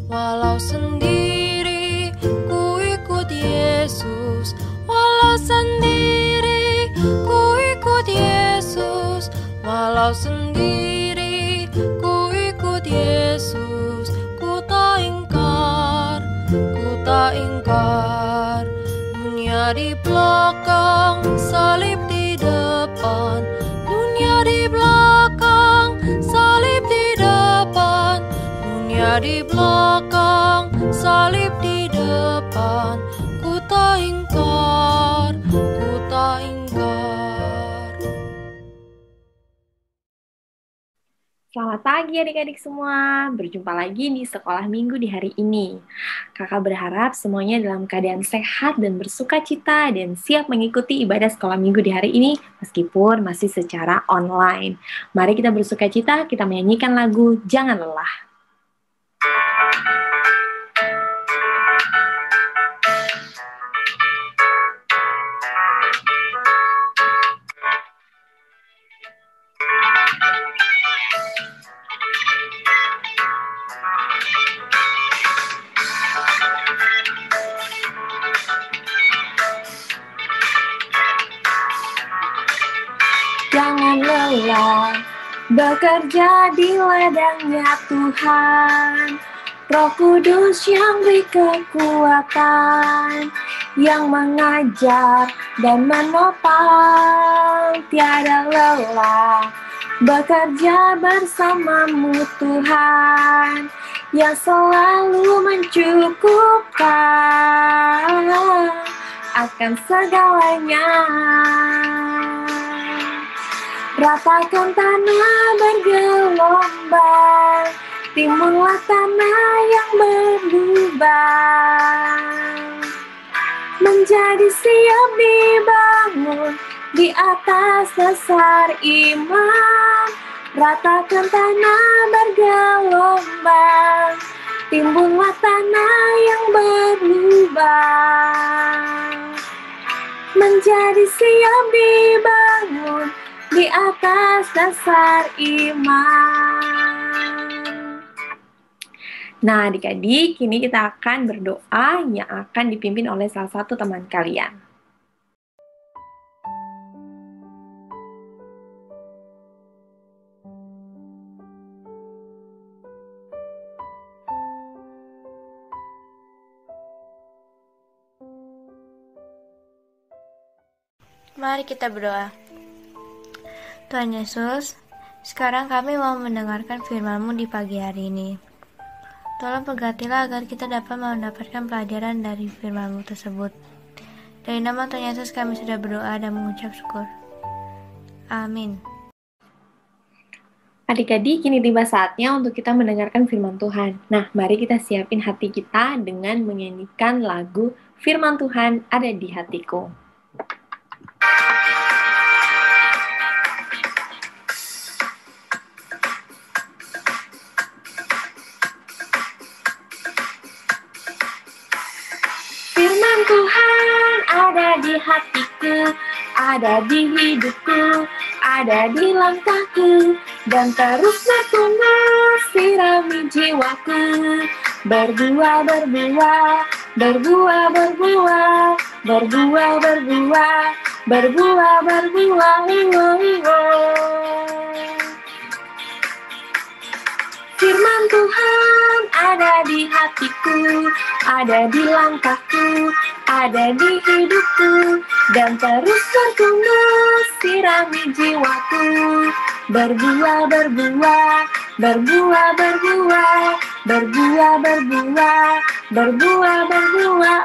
walau sendiri ku ikut Yesus. Walau sendiri ku ikut Yesus, walau sendiri ku ikut Yesus. Ku tak ingkar, ku tak ingkar. Dunia di belakang, salib di depan. Dunia di belakang, salib di depan. Dunia di belakang, salib di depan. Ku tak ingkar, ku tak ingkar. Selamat pagi adik-adik semua, berjumpa lagi di sekolah minggu di hari ini. Kakak berharap semuanya dalam keadaan sehat dan bersuka cita dan siap mengikuti ibadah sekolah minggu di hari ini meskipun masih secara online. Mari kita bersuka cita, kita menyanyikan lagu Jangan Lelah. Jangan lelah bekerja di ladangnya Tuhan. Roh Kudus yang beri kekuatan, yang mengajar dan menopang. Tiada lelah bekerja bersamamu Tuhan, yang selalu mencukupkan akan segalanya. Ratakan tanah bergelombang, timbunlah tanah yang berlubang, menjadi siap dibangun di atas dasar iman. Ratakan tanah bergelombang, timbunlah tanah yang berlubang, menjadi siap dibangun di atas dasar iman. Nah, adik-adik, kini kita akan berdoa yang akan dipimpin oleh salah satu teman kalian. Mari kita berdoa. Tuhan Yesus, sekarang kami mau mendengarkan firman-Mu di pagi hari ini. Tolong berkatilah agar kita dapat mendapatkan pelajaran dari firman-Mu tersebut. Dari nama Tuhan Yesus kami sudah berdoa dan mengucap syukur. Amin. Adik-adik, kini tiba saatnya untuk kita mendengarkan firman Tuhan. Nah, mari kita siapin hati kita dengan menyanyikan lagu Firman Tuhan Ada di Hatiku. Firman Tuhan ada di hatiku, ada di hidupku, ada di langkahku, dan terus bertumbuh sirami jiwaku. Berbuah, berbuah, berbuah, berbuah, berbuah, berbuah, berbuah, berbuah, Firman Tuhan ada di hatiku, ada di langkahku, ada di hidupku, dan terus bertumbuh sirami jiwaku. Berbuah, berbuah, berbuah, berbuah, berbuah, berbuah, berbuah, berbuah,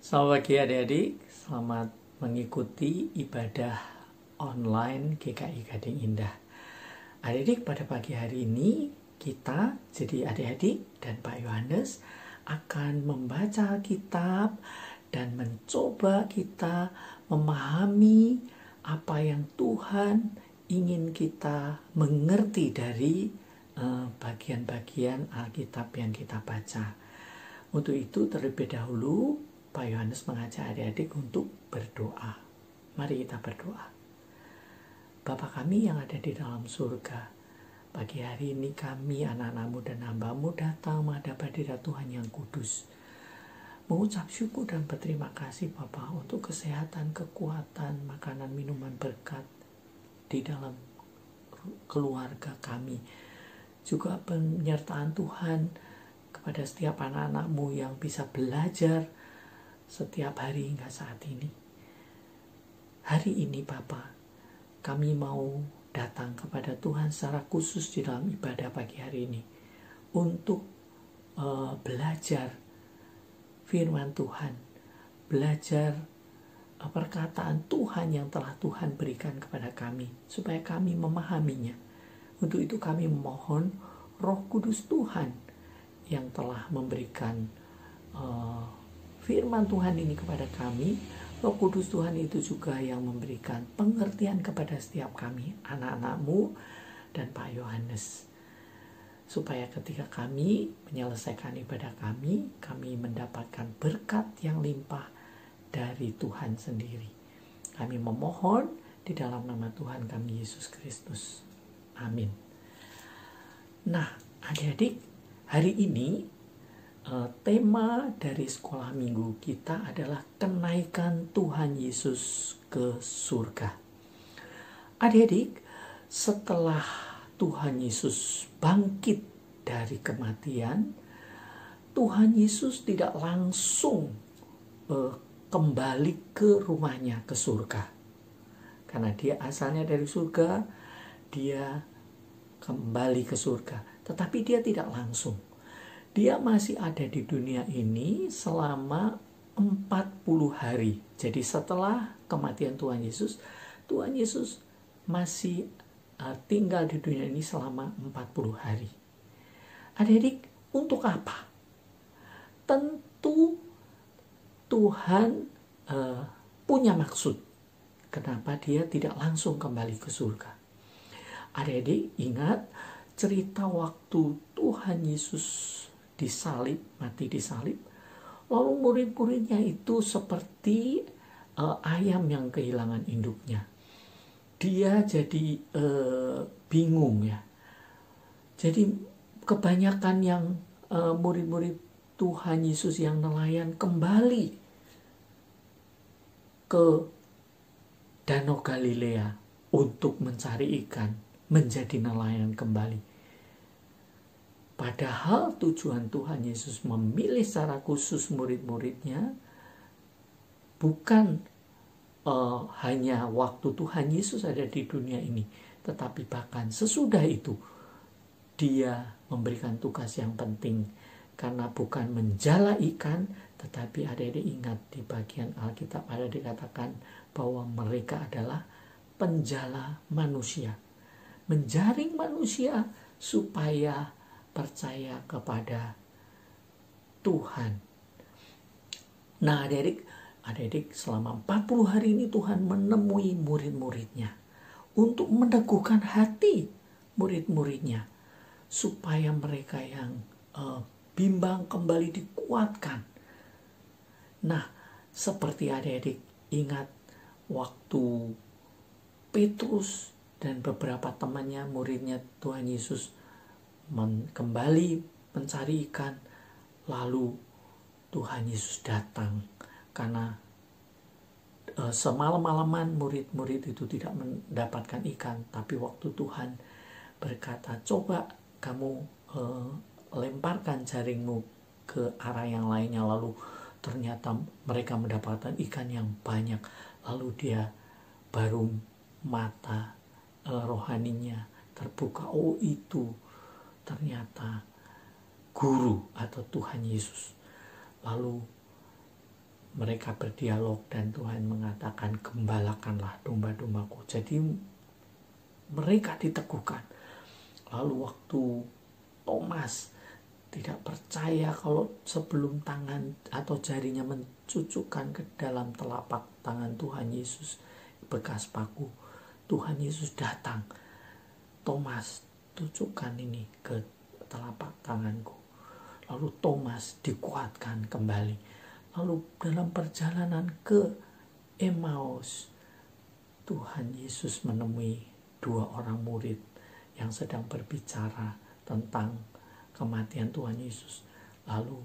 Selamat pagi adik-adik, selamat mengikuti ibadah online GKI Gading Indah. Adik-adik, pada pagi hari ini kita, jadi adik-adik dan Pak Yohanes akan membaca kitab dan mencoba kita memahami apa yang Tuhan ingin kita mengerti dari bagian-bagian Alkitab yang kita baca. Untuk itu terlebih dahulu Pak Yohanes mengajak adik-adik untuk berdoa. Mari kita berdoa. Bapa kami yang ada di dalam surga, pagi hari ini kami anak-anak-Mu dan hamba-Mu datang menghadap hadirat Tuhan yang kudus. Mengucap syukur dan berterima kasih Bapa untuk kesehatan, kekuatan, makanan, minuman berkat di dalam keluarga kami. Juga penyertaan Tuhan kepada setiap anak-anak-Mu yang bisa belajar setiap hari hingga saat ini. Hari ini Bapa, kami mau datang kepada Tuhan secara khusus di dalam ibadah pagi hari ini untuk belajar firman Tuhan, belajar perkataan Tuhan yang telah Tuhan berikan kepada kami, supaya kami memahaminya. Untuk itu kami memohon Roh Kudus Tuhan yang telah memberikan firman Tuhan ini kepada kami. Roh Kudus Tuhan itu juga yang memberikan pengertian kepada setiap kami, anak-anak-Mu dan Pak Yohanes. Supaya ketika kami menyelesaikan ibadah kami mendapatkan berkat yang limpah dari Tuhan sendiri. Kami memohon di dalam nama Tuhan kami Yesus Kristus. Amin. Nah, adik-adik, hari ini tema dari sekolah minggu kita adalah kenaikan Tuhan Yesus ke surga. Adik-adik, setelah Tuhan Yesus bangkit dari kematian, Tuhan Yesus tidak langsung kembali ke rumahnya, ke surga. Karena dia asalnya dari surga, dia kembali ke surga. Tetapi dia tidak langsung. Dia masih ada di dunia ini selama 40 hari. Jadi setelah kematian Tuhan Yesus masih tinggal di dunia ini selama 40 hari. Adik-adik, untuk apa? Tentu Tuhan punya maksud. Kenapa dia tidak langsung kembali ke surga? Adik-adik, ingat cerita waktu Tuhan Yesus mati disalib. Lalu murid-muridnya itu seperti ayam yang kehilangan induknya. Dia jadi bingung ya. Jadi kebanyakan yang murid-murid Tuhan Yesus yang nelayan kembali ke Danau Galilea untuk mencari ikan, menjadi nelayan kembali. Padahal tujuan Tuhan Yesus memilih secara khusus murid-muridnya bukan hanya waktu Tuhan Yesus ada di dunia ini, tetapi bahkan sesudah itu dia memberikan tugas yang penting, karena bukan menjala ikan, tetapi adik-adik ingat di bagian Alkitab ada dikatakan bahwa mereka adalah penjala manusia, menjaring manusia supaya percaya kepada Tuhan. Nah adik-adik selama 40 hari ini Tuhan menemui murid-muridnya untuk meneguhkan hati murid-muridnya supaya mereka yang bimbang kembali dikuatkan. Nah, seperti adik-adik ingat waktu Petrus dan beberapa temannya, muridnya Tuhan Yesus kembali mencari ikan, lalu Tuhan Yesus datang karena semalam-malaman murid-murid itu tidak mendapatkan ikan, tapi waktu Tuhan berkata, coba kamu lemparkan jaringmu ke arah yang lainnya, lalu ternyata mereka mendapatkan ikan yang banyak, lalu dia baru mata rohaninya terbuka, oh itu ternyata guru atau Tuhan Yesus. Lalu mereka berdialog dan Tuhan mengatakan, gembalakanlah domba-dombaku. Jadi mereka diteguhkan. Lalu waktu Thomas tidak percaya kalau sebelum tangan atau jarinya mencucukkan ke dalam telapak tangan Tuhan Yesus bekas paku, Tuhan Yesus datang, Thomas, tucukkan ini ke telapak tanganku. Lalu Thomas dikuatkan kembali. Lalu dalam perjalanan ke Emmaus, Tuhan Yesus menemui dua orang murid yang sedang berbicara tentang kematian Tuhan Yesus. Lalu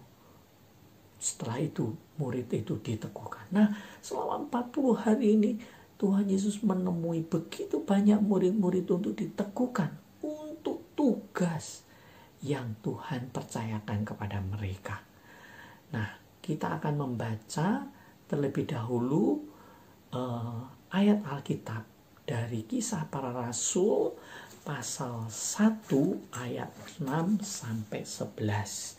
setelah itu murid itu diteguhkan. Nah, selama 40 hari ini Tuhan Yesus menemui begitu banyak murid-murid untuk diteguhkan untuk tugas yang Tuhan percayakan kepada mereka. Nah, kita akan membaca terlebih dahulu ayat Alkitab dari Kisah Para Rasul pasal 1 ayat 6 sampai 11.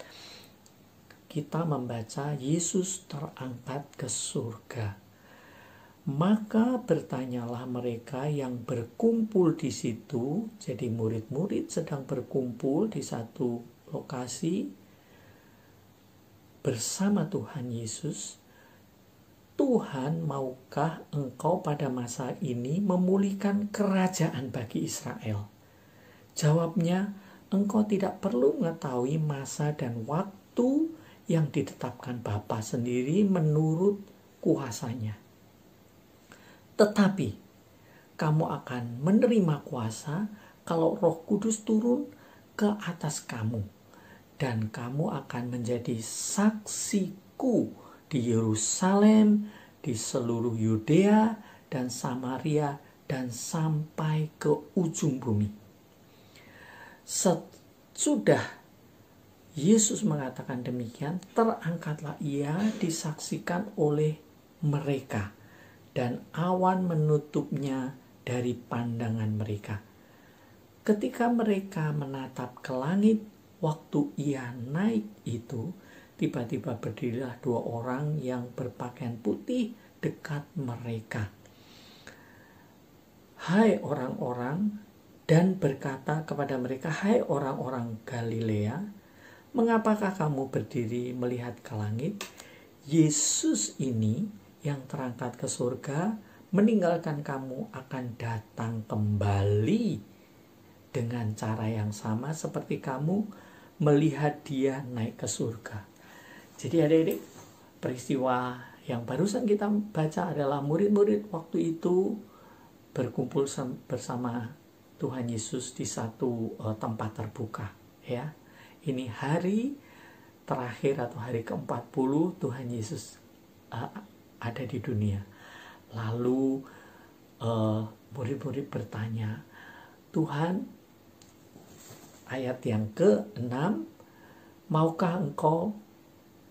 Kita membaca Yesus terangkat ke surga. Maka bertanyalah mereka yang berkumpul di situ. Jadi murid-murid sedang berkumpul di satu lokasi bersama Tuhan Yesus. Tuhan, maukah engkau pada masa ini memulihkan kerajaan bagi Israel? Jawabnya, engkau tidak perlu mengetahui masa dan waktu yang ditetapkan Bapa sendiri menurut kuasanya. Tetapi kamu akan menerima kuasa kalau Roh Kudus turun ke atas kamu, dan kamu akan menjadi saksiku di Yerusalem, di seluruh Yudea dan Samaria, dan sampai ke ujung bumi. Sesudah Yesus mengatakan demikian, terangkatlah ia disaksikan oleh mereka, dan awan menutupnya dari pandangan mereka. Ketika mereka menatap ke langit, waktu ia naik itu, tiba-tiba berdirilah dua orang yang berpakaian putih dekat mereka. Hai orang-orang, dan berkata kepada mereka, hai orang-orang Galilea, mengapakah kamu berdiri melihat ke langit? Yesus ini yang terangkat ke surga meninggalkan kamu akan datang kembali dengan cara yang sama seperti kamu melihat dia naik ke surga. Jadi adik-adik, peristiwa yang barusan kita baca adalah murid-murid waktu itu berkumpul bersama Tuhan Yesus di satu tempat terbuka. Ya, ini hari terakhir atau hari ke-40 Tuhan Yesus ada di dunia. Lalu murid-murid bertanya, Tuhan, ayat yang ke-6, maukah engkau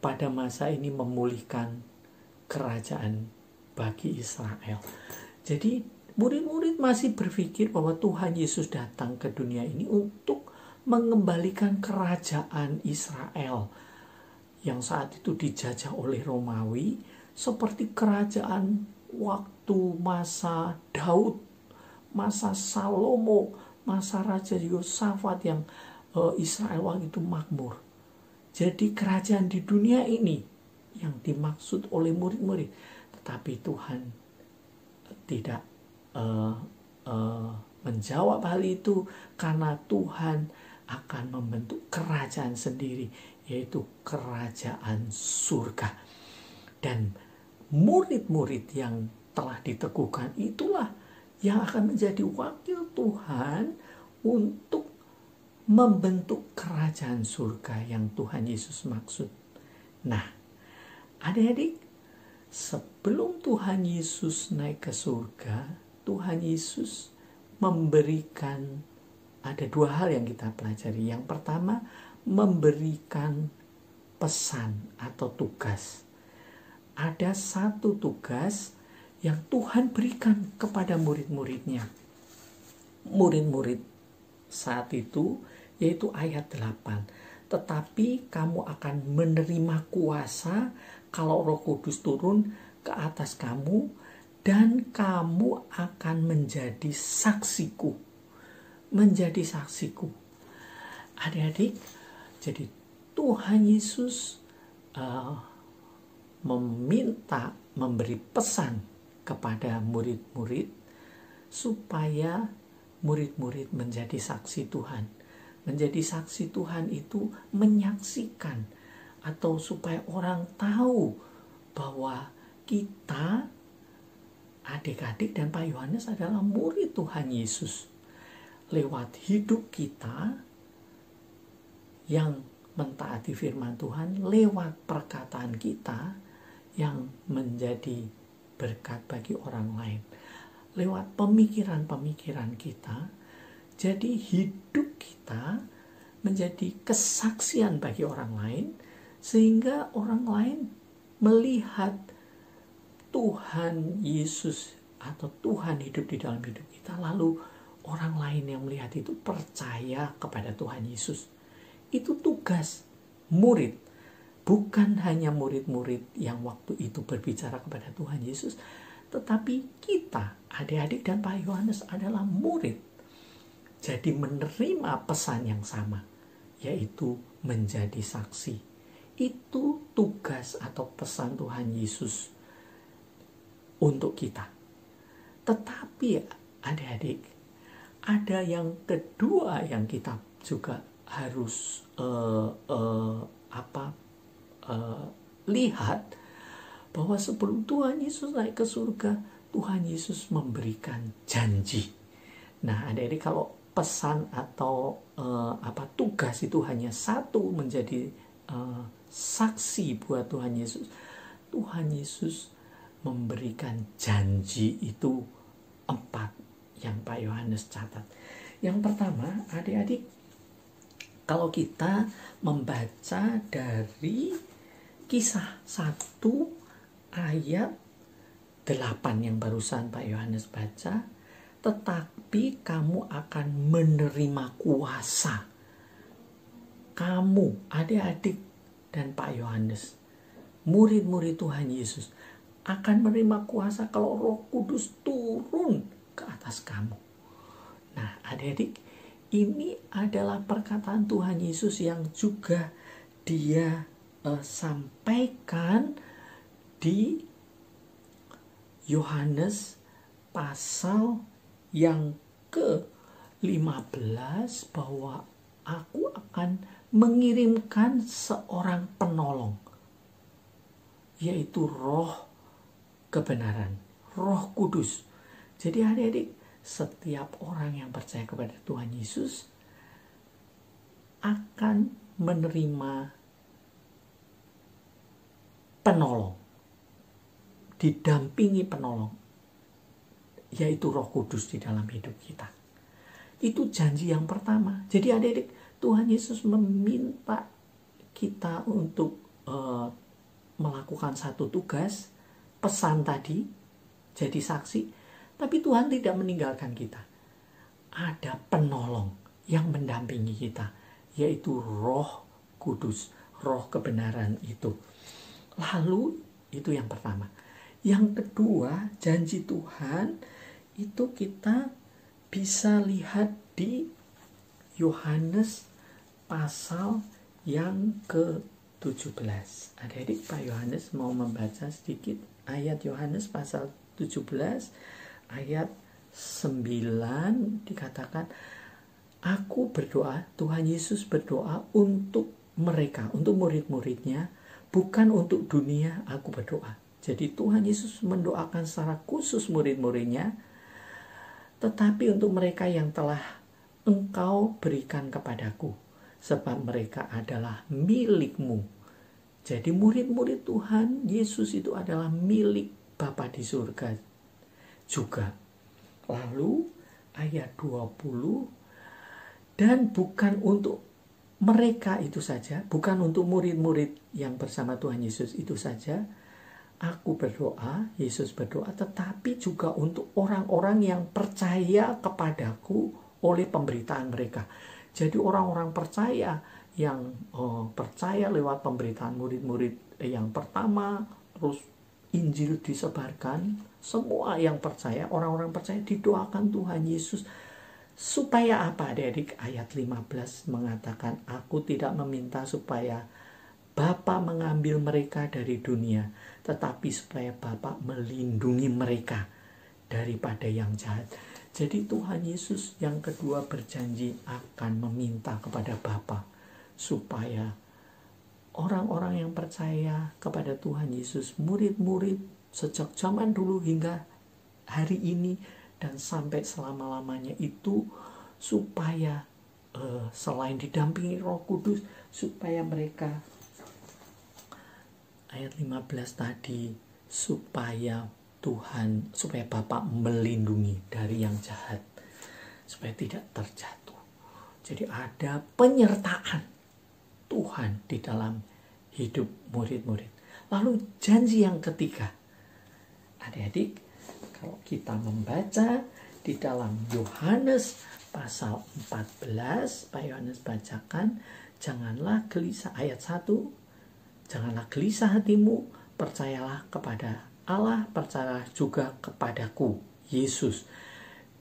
pada masa ini memulihkan kerajaan bagi Israel? Jadi murid-murid masih berpikir bahwa Tuhan Yesus datang ke dunia ini untuk mengembalikan kerajaan Israel yang saat itu dijajah oleh Romawi, seperti kerajaan waktu masa Daud, masa Salomo, masa Raja Yosafat yang Israel waktu itu makmur. Jadi kerajaan di dunia ini yang dimaksud oleh murid-murid. Tetapi Tuhan tidak menjawab hal itu, karena Tuhan akan membentuk kerajaan sendiri, yaitu kerajaan surga. Dan murid-murid yang telah diteguhkan itulah yang akan menjadi wakil Tuhan untuk membentuk kerajaan surga yang Tuhan Yesus maksud. Nah, adik-adik, sebelum Tuhan Yesus naik ke surga, Tuhan Yesus memberikan, ada dua hal yang kita pelajari. Yang pertama, memberikan pesan atau tugas. Ada satu tugas yang Tuhan berikan kepada murid-muridnya. Murid-murid saat itu, yaitu ayat 8. Tetapi kamu akan menerima kuasa kalau Roh Kudus turun ke atas kamu, dan kamu akan menjadi saksiku. Menjadi saksiku. Adik-adik, jadi Tuhan Yesus memberi pesan kepada murid-murid supaya murid-murid menjadi saksi Tuhan. Menjadi saksi Tuhan itu menyaksikan, atau supaya orang tahu bahwa kita, adik-adik dan Pak Yohanes adalah murid Tuhan Yesus. lewat hidup kita yang mentaati firman Tuhan, lewat perkataan kita yang menjadi berkat bagi orang lain, lewat pemikiran-pemikiran kita. Jadi hidup kita menjadi kesaksian bagi orang lain, sehingga orang lain melihat Tuhan Yesus atau Tuhan hidup di dalam hidup kita, lalu orang lain yang melihat itu percaya kepada Tuhan Yesus. Itu tugas murid, bukan hanya murid-murid yang waktu itu berbicara kepada Tuhan Yesus, tetapi kita, adik-adik dan Pak Yohanes adalah murid. Jadi menerima pesan yang sama, yaitu menjadi saksi. Itu tugas atau pesan Tuhan Yesus untuk kita. Tetapi adik-adik, ada yang kedua yang kita juga harus lihat, bahwa sebelum Tuhan Yesus naik ke surga, Tuhan Yesus memberikan janji. Nah, adik-adik, kalau pesan atau tugas itu hanya satu, menjadi saksi buat Tuhan Yesus. Tuhan Yesus memberikan janji itu 4 yang Pak Yohanes catat. Yang pertama, adik-adik, kalau kita membaca dari Kisah 1 ayat 8 yang barusan Pak Yohanes baca, tetapi kamu akan menerima kuasa. Kamu, adik-adik dan Pak Yohanes, murid-murid Tuhan Yesus, akan menerima kuasa kalau Roh Kudus turun ke atas kamu. Nah, adik-adik, ini adalah perkataan Tuhan Yesus yang juga dia sampaikan di Yohanes pasal yang ke-15, bahwa aku akan mengirimkan seorang penolong, yaitu Roh kebenaran, Roh Kudus. Jadi adik-adik, setiap orang yang percaya kepada Tuhan Yesus akan menerima penolong, didampingi penolong, yaitu Roh Kudus di dalam hidup kita. Itu janji yang pertama. Jadi adik-adik, Tuhan Yesus meminta kita untuk melakukan satu tugas, pesan tadi, jadi saksi. Tapi Tuhan tidak meninggalkan kita. Ada penolong yang mendampingi kita, yaitu Roh Kudus, Roh kebenaran itu. Lalu itu yang pertama. Yang kedua, janji Tuhan itu kita bisa lihat di Yohanes pasal yang ke-17. Adik-adik, Pak Yohanes mau membaca sedikit ayat Yohanes pasal 17 ayat 9, dikatakan, aku berdoa, Tuhan Yesus berdoa untuk mereka, untuk murid-muridnya, bukan untuk dunia aku berdoa. Jadi Tuhan Yesus mendoakan secara khusus murid-muridnya, tetapi untuk mereka yang telah Engkau berikan kepadaku, sebab mereka adalah milikmu. Jadi murid-murid Tuhan Yesus itu adalah milik Bapa di surga juga. Lalu ayat 20, dan bukan untuk mereka itu saja, bukan untuk murid-murid yang bersama Tuhan Yesus itu saja, aku berdoa, Yesus berdoa, tetapi juga untuk orang-orang yang percaya kepadaku oleh pemberitaan mereka. Jadi orang-orang percaya yang percaya lewat pemberitaan murid-murid yang pertama, terus Injil disebarkan, semua yang percaya, orang-orang percaya didoakan Tuhan Yesus. Supaya apa, adik-adik? Ayat 15 mengatakan, aku tidak meminta supaya Bapa mengambil mereka dari dunia, tetapi supaya Bapa melindungi mereka daripada yang jahat. Jadi Tuhan Yesus yang kedua berjanji akan meminta kepada Bapa supaya orang-orang yang percaya kepada Tuhan Yesus, murid-murid sejak zaman dulu hingga hari ini dan sampai selama-lamanya itu supaya selain didampingi Roh Kudus, supaya mereka, ayat 15 tadi, supaya Bapa melindungi dari yang jahat, supaya tidak terjatuh. Jadi ada penyertaan Tuhan di dalam hidup murid-murid. Lalu janji yang ketiga, adik-adik, kalau kita membaca di dalam Yohanes pasal 14, Pak Yohanes bacakan, janganlah gelisah, ayat 1, janganlah gelisah hatimu, percayalah kepada Allah, percayalah juga kepadaku, Yesus.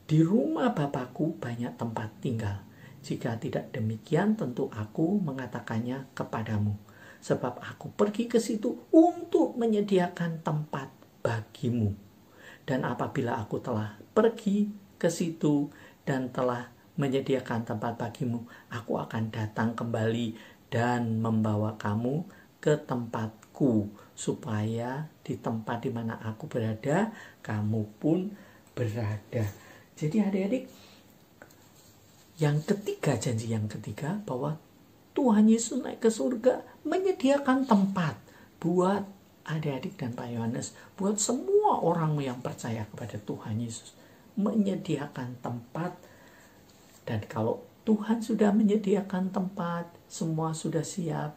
Di rumah Bapakku banyak tempat tinggal. Jika tidak demikian, tentu aku mengatakannya kepadamu. Sebab aku pergi ke situ untuk menyediakan tempat bagimu. Dan apabila aku telah pergi ke situ dan telah menyediakan tempat bagimu, aku akan datang kembali dan membawa kamu ke tempatku, supaya di tempat di mana aku berada, kamu pun berada. Jadi adik-adik, yang ketiga, janji yang ketiga, bahwa Tuhan Yesus naik ke surga menyediakan tempat buat adik-adik dan Pak Yohanes, buat semua orang yang percaya kepada Tuhan Yesus, menyediakan tempat. Dan kalau Tuhan sudah menyediakan tempat, semua sudah siap,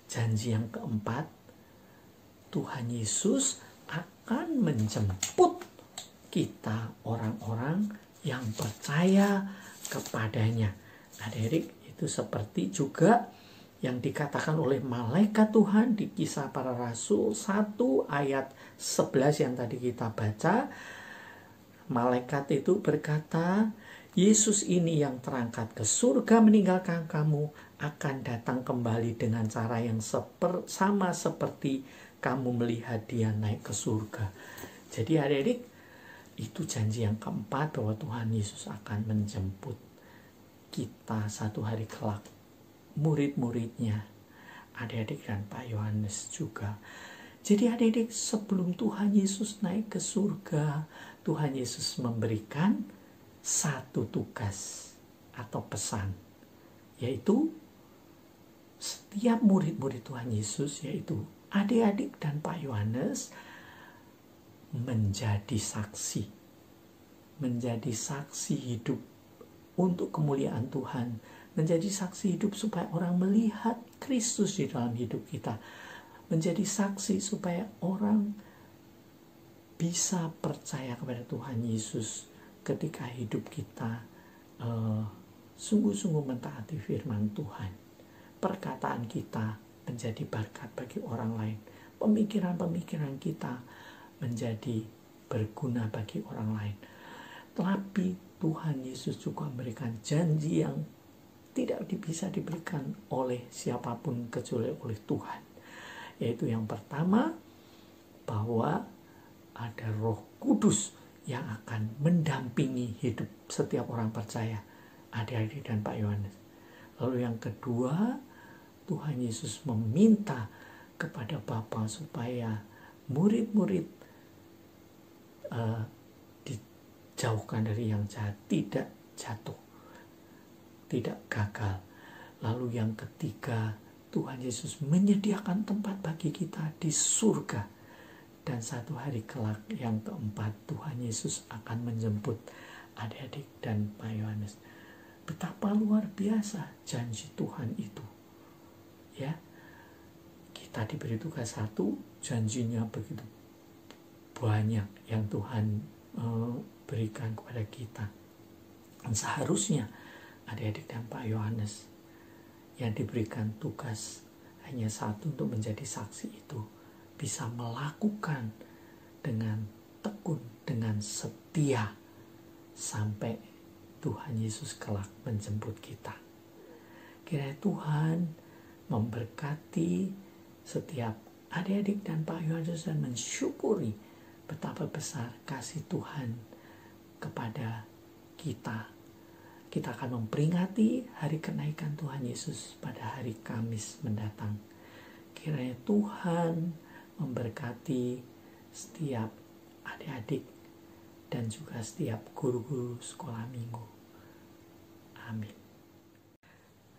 janji yang keempat, Tuhan Yesus akan menjemput kita, orang-orang yang percaya kepadanya. Adik-adik, itu seperti juga yang dikatakan oleh malaikat Tuhan di Kisah Para Rasul 1 ayat 11 yang tadi kita baca. Malaikat itu berkata, Yesus ini yang terangkat ke surga meninggalkan kamu akan datang kembali dengan cara yang sama seperti kamu melihat dia naik ke surga. Jadi adik-adik, itu janji yang keempat, bahwa Tuhan Yesus akan menjemput kita satu hari kelak, murid-muridnya, adik-adik dan Pak Yohanes juga. Jadi adik-adik, sebelum Tuhan Yesus naik ke surga, Tuhan Yesus memberikan satu tugas atau pesan, yaitu setiap murid-murid Tuhan Yesus, yaitu adik-adik dan Pak Yohanes, menjadi saksi hidup untuk kemuliaan Tuhan, menjadi saksi hidup supaya orang melihat Kristus di dalam hidup kita, menjadi saksi supaya orang bisa percaya kepada Tuhan Yesus ketika hidup kita sungguh-sungguh mentaati firman Tuhan. Perkataan kita menjadi berkat bagi orang lain, pemikiran-pemikiran kita menjadi berguna bagi orang lain. Tapi Tuhan Yesus juga memberikan janji yang tidak bisa diberikan oleh siapapun kecuali oleh Tuhan. Yaitu yang pertama, bahwa ada Roh Kudus yang akan mendampingi hidup setiap orang percaya, adik-adik dan Pak Yohanes. Lalu yang kedua, Tuhan Yesus meminta kepada Bapa supaya murid-murid dijauhkan dari yang jahat, tidak jatuh, tidak gagal. Lalu yang ketiga, Tuhan Yesus menyediakan tempat bagi kita di surga. Dan satu hari kelak, yang keempat, Tuhan Yesus akan menjemput adik-adik dan Pak Yohanes. Betapa luar biasa janji Tuhan itu. Ya, kita diberi tugas satu, janjinya begitu banyak yang Tuhan berikan kepada kita. Dan seharusnya adik-adik dan Pak Yohanes yang diberikan tugas hanya satu, untuk menjadi saksi itu, bisa melakukan dengan tekun, dengan setia, sampai Tuhan Yesus kelak menjemput kita. Kiranya Tuhan memberkati setiap adik-adik dan Pak Yohanes dan mensyukuri betapa besar kasih Tuhan kepada kita. Kita akan memperingati hari kenaikan Tuhan Yesus pada hari Kamis mendatang. Kiranya Tuhan memberkati setiap adik-adik dan juga setiap guru-guru sekolah minggu. Amin.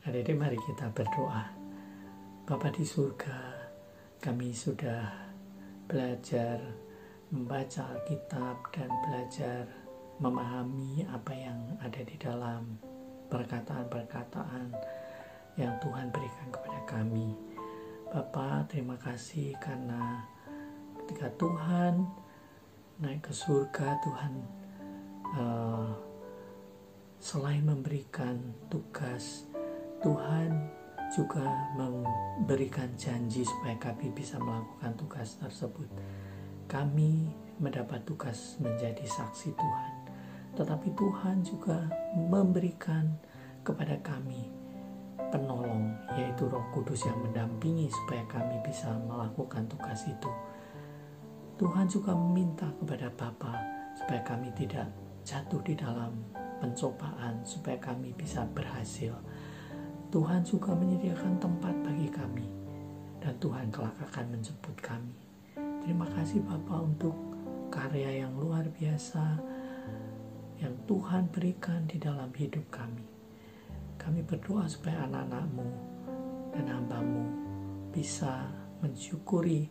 Adik-adik, mari kita berdoa. Bapa di surga, kami sudah belajar membaca Alkitab dan belajar memahami apa yang ada di dalam perkataan-perkataan yang Tuhan berikan kepada kami. Bapa, terima kasih karena ketika Tuhan naik ke surga, Tuhan selain memberikan tugas, Tuhan juga memberikan janji supaya kami bisa melakukan tugas tersebut. Kami mendapat tugas menjadi saksi Tuhan, tetapi Tuhan juga memberikan kepada kami penolong, yaitu Roh Kudus yang mendampingi supaya kami bisa melakukan tugas itu. Tuhan juga meminta kepada Bapa supaya kami tidak jatuh di dalam pencobaan, supaya kami bisa berhasil. Tuhan juga menyediakan tempat bagi kami, dan Tuhan kelak akan menjemput kami. Terima kasih Bapa untuk karya yang luar biasa yang Tuhan berikan di dalam hidup kami. Kami berdoa supaya anak-anak-Mu dan hamba-Mu bisa mensyukuri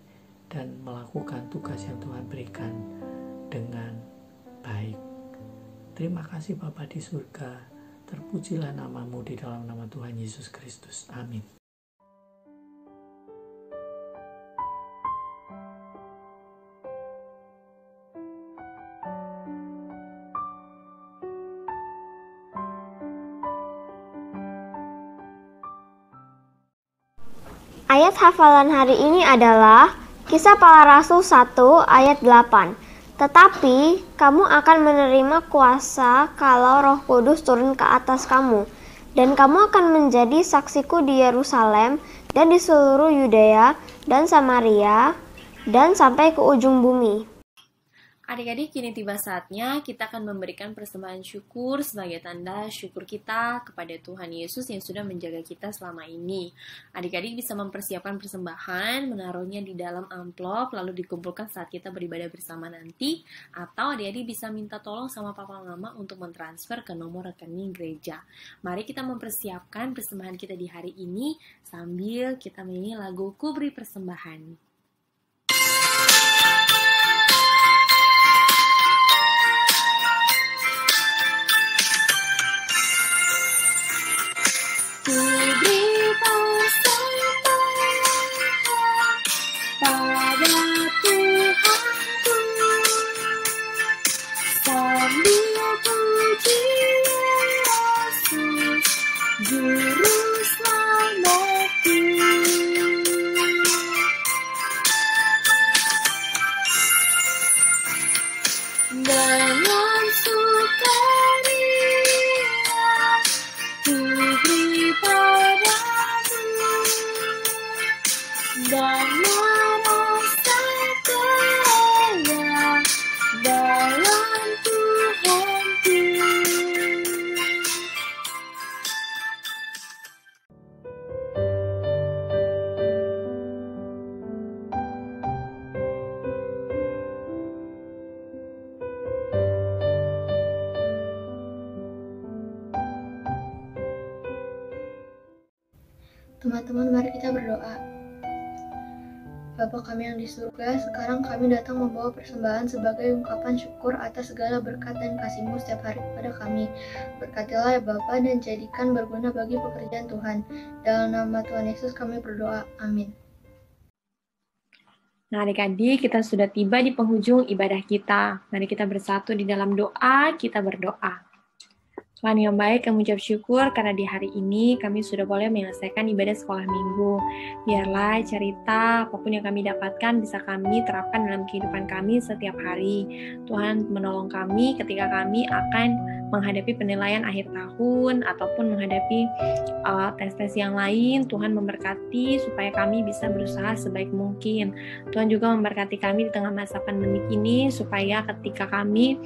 dan melakukan tugas yang Tuhan berikan dengan baik. Terima kasih Bapa di surga. Terpujilah nama-Mu di dalam nama Tuhan Yesus Kristus. Amin. Ayat hafalan hari ini adalah Kisah Para Rasul 1 ayat 8. Tetapi kamu akan menerima kuasa kalau Roh Kudus turun ke atas kamu, dan kamu akan menjadi saksiku di Yerusalem dan di seluruh Yudea dan Samaria dan sampai ke ujung bumi. Adik-adik, kini tiba saatnya kita akan memberikan persembahan syukur sebagai tanda syukur kita kepada Tuhan Yesus yang sudah menjaga kita selama ini. Adik-adik bisa mempersiapkan persembahan, menaruhnya di dalam amplop, lalu dikumpulkan saat kita beribadah bersama nanti, atau adik-adik bisa minta tolong sama Papa Mama untuk mentransfer ke nomor rekening gereja. Mari kita mempersiapkan persembahan kita di hari ini sambil kita menyanyi lagu Ku Beri Persembahan. Ku beri persembahan pada Tuhanku, sambil puji Yesus, Juru Selamatku. Dengan sukaria ku beri padamu, dan merasa kaya dalam Tuhanku. Teman-teman, mari kita berdoa. Bapa kami yang di surga, sekarang kami datang membawa persembahan sebagai ungkapan syukur atas segala berkat dan kasih-Mu setiap hari kepada kami. Berkatilah ya Bapa dan jadikan berguna bagi pekerjaan Tuhan. Dalam nama Tuhan Yesus kami berdoa. Amin. Nah adik-adik, kita sudah tiba di penghujung ibadah kita. Mari kita bersatu di dalam doa, kita berdoa. Tuhan yang baik, kami ucap syukur karena di hari ini kami sudah boleh menyelesaikan ibadah sekolah minggu. Biarlah cerita apapun yang kami dapatkan bisa kami terapkan dalam kehidupan kami setiap hari. Tuhan menolong kami ketika kami akan menghadapi penilaian akhir tahun ataupun menghadapi tes-tes yang lain. Tuhan memberkati supaya kami bisa berusaha sebaik mungkin. Tuhan juga memberkati kami di tengah masa pandemik ini supaya ketika kami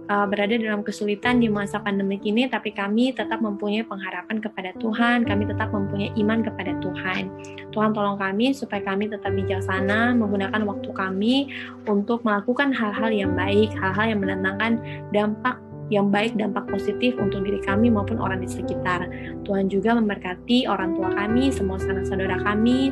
berada dalam kesulitan di masa pandemik ini, tapi kami tetap mempunyai pengharapan kepada Tuhan, kami tetap mempunyai iman kepada Tuhan. Tuhan tolong kami supaya kami tetap bijaksana menggunakan waktu kami untuk melakukan hal-hal yang baik, hal-hal yang mendatangkan dampak yang baik, dampak positif untuk diri kami maupun orang di sekitar. Tuhan juga memberkati orang tua kami, semua sanak saudara kami,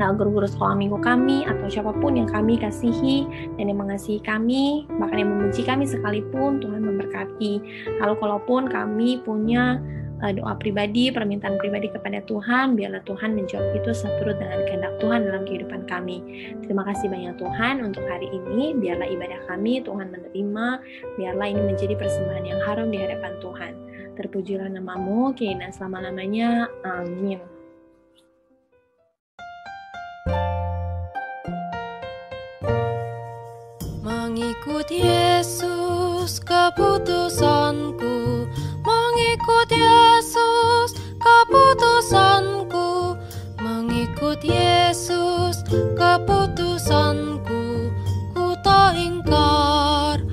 guru-guru sekolah minggu kami, atau siapapun yang kami kasihi dan yang mengasihi kami, bahkan yang membenci kami sekalipun, Tuhan memberkati. Lalu kalaupun kami punya doa pribadi, permintaan pribadi kepada Tuhan, biarlah Tuhan menjawab itu seturut dengan kehendak Tuhan dalam kehidupan kami. Terima kasih banyak Tuhan untuk hari ini. Biarlah ibadah kami Tuhan menerima, biarlah ini menjadi persembahan yang harum di hadapan Tuhan. Terpujilah nama-Mu kini dan selama-lamanya. Amin. Mengikut Yesus keputusanku, mengikut Yesus keputusanku, mengikut Yesus keputusanku. Ku tak ingkar,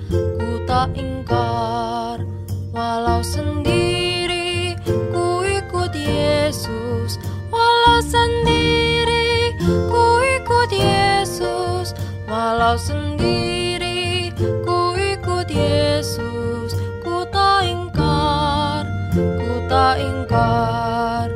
walau sendiri ku ikut Yesus, walau sendiri ku ikut Yesus, walau sendiri ku ikut Yesus. Ku tak ingkar,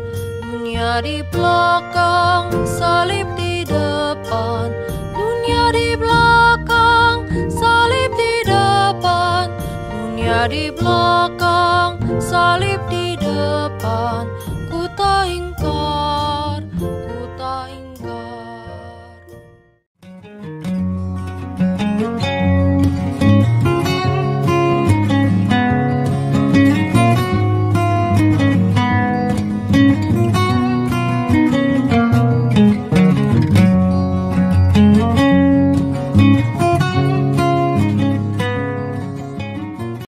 dunia di belakang, salib di depan, dunia di belakang, salib di depan, dunia di belakang, salib di depan. Ku tak ingkar, ku tak ingkar.